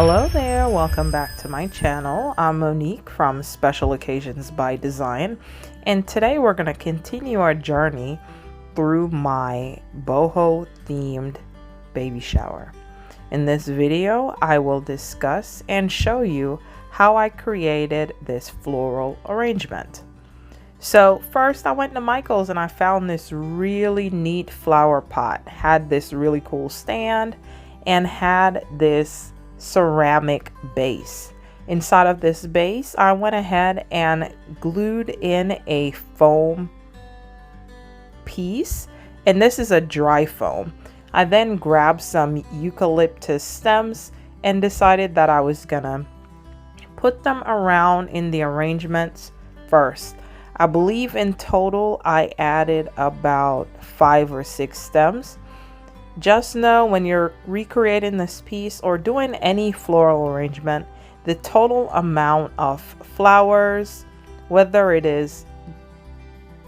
Hello there, welcome back to my channel. I'm Monique from Special Occasions by Design, and today we're going to continue our journey through my boho themed baby shower. In this video, I will discuss and show you how I created this floral arrangement. So first I went to Michael's and I found this really neat flower pot. Had this really cool stand and had this ceramic base. Inside of this base, I went ahead and glued in a foam piece, and this is a dry foam. I then grabbed some eucalyptus stems and decided that I was gonna put them around in the arrangements first. I believe in total I added about 5 or 6 stems. Just know when you're recreating this piece or doing any floral arrangement, the total amount of flowers, whether it is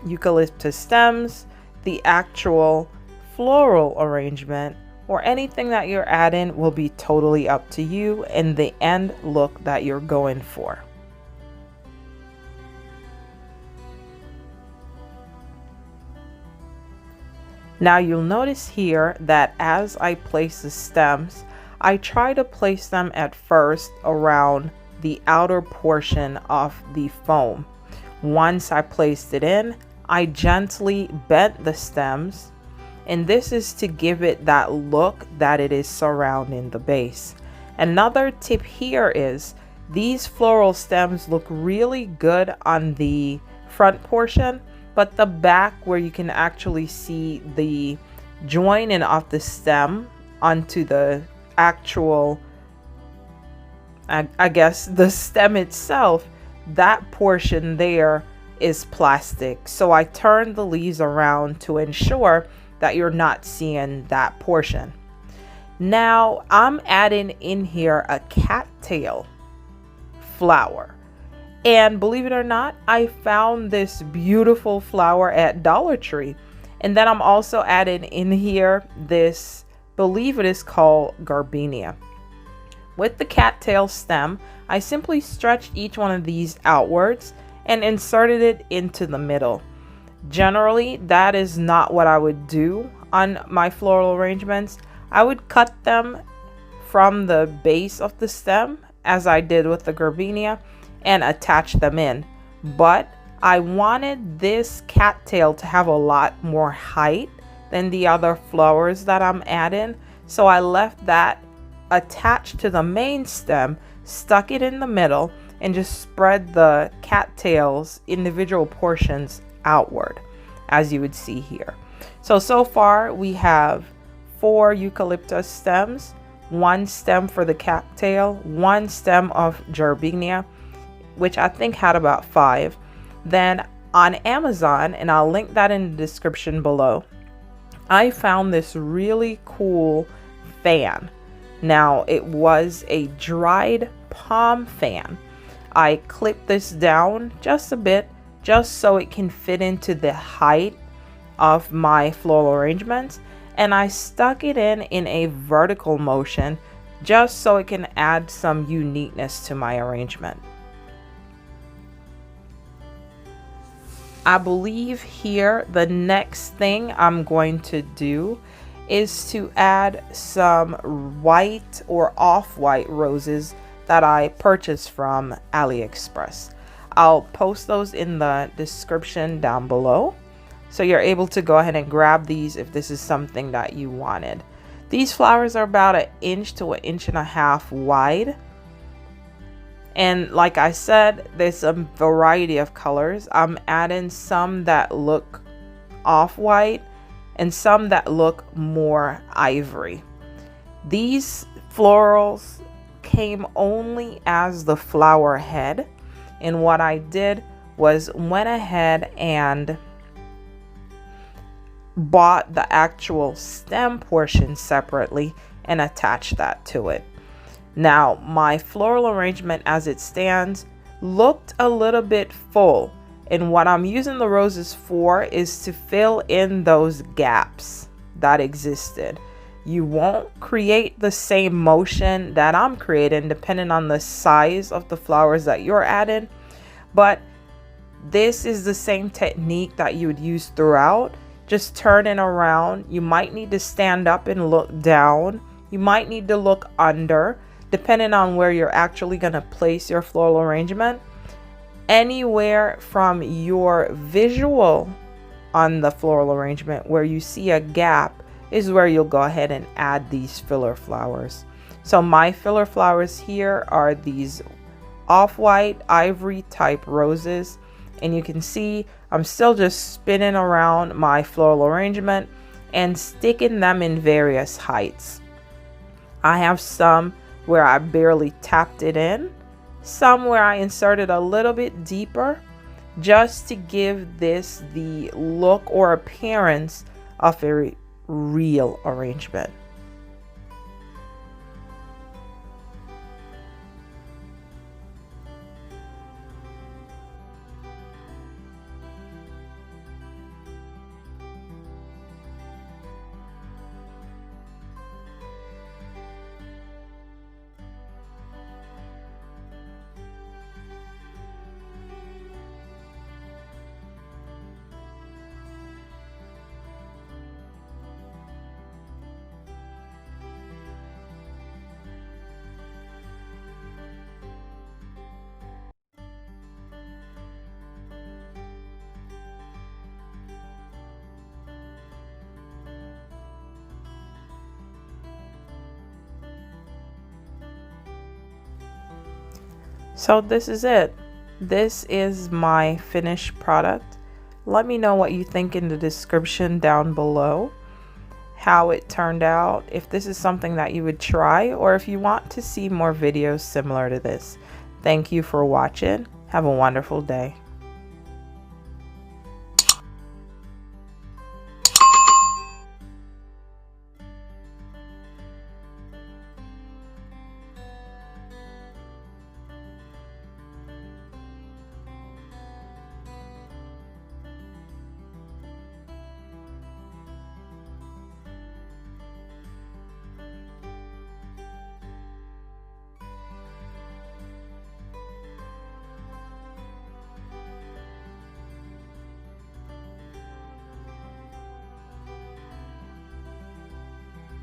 eucalyptus stems, the actual floral arrangement, or anything that you're adding will be totally up to you and the end look that you're going for. Now you'll notice here that as I place the stems, I try to place them at first around the outer portion of the foam. Once I placed it in, I gently bent the stems, and this is to give it that look that it is surrounding the base. Another tip here is these floral stems look really good on the front portion, but the back, where you can actually see the joining of the stem onto the actual, I guess the stem itself, that portion there is plastic. So I turned the leaves around to ensure that you're not seeing that portion. Now I'm adding in here a cattail flower. And believe it or not, I found this beautiful flower at Dollar Tree. And then I'm also adding in here this, believe it is called gardenia. With the cattail stem, I simply stretched each one of these outwards and inserted it into the middle. Generally, that is not what I would do on my floral arrangements. I would cut them from the base of the stem, as I did with the gardenia, and attach them in. But I wanted this cattail to have a lot more height than the other flowers that I'm adding, so I left that attached to the main stem, stuck it in the middle, and just spread the cattail's individual portions outward, as you would see here. So far we have 4 eucalyptus stems, 1 stem for the cattail, 1 stem of gardenia, which I think had about 5. Then on Amazon, and I'll link that in the description below, I found this really cool fan. Now it was a dried palm fan. I clipped this down just a bit, just so it can fit into the height of my floral arrangements, and I stuck it in a vertical motion just so it can add some uniqueness to my arrangement. I believe here the next thing I'm going to do is to add some white or off-white roses that I purchased from AliExpress. I'll post those in the description down below, so you're able to go ahead and grab these if this is something that you wanted. These flowers are about 1 inch to 1.5 inches wide. And like I said, there's a variety of colors. I'm adding some that look off-white and some that look more ivory. These florals came only as the flower head, and what I did was went ahead and bought the actual stem portion separately and attached that to it. Now my floral arrangement as it stands looked a little bit full, and what I'm using the roses for is to fill in those gaps that existed. You won't create the same motion that I'm creating depending on the size of the flowers that you're adding, but this is the same technique that you would use throughout, just turning around. You might need to stand up and look down. You might need to look under, depending on where you're actually going to place your floral arrangement. Anywhere from your visual on the floral arrangement where you see a gap is where you'll go ahead and add these filler flowers. So my filler flowers here are these off-white ivory type roses, and you can see I'm still just spinning around my floral arrangement and sticking them in various heights. I have some where I barely tapped it in, some where I inserted a little bit deeper, just to give this the look or appearance of a real arrangement. So this is it. This is my finished product. Let me know what you think in the description down below, how it turned out, if this is something that you would try, or if you want to see more videos similar to this. Thank you for watching. Have a wonderful day.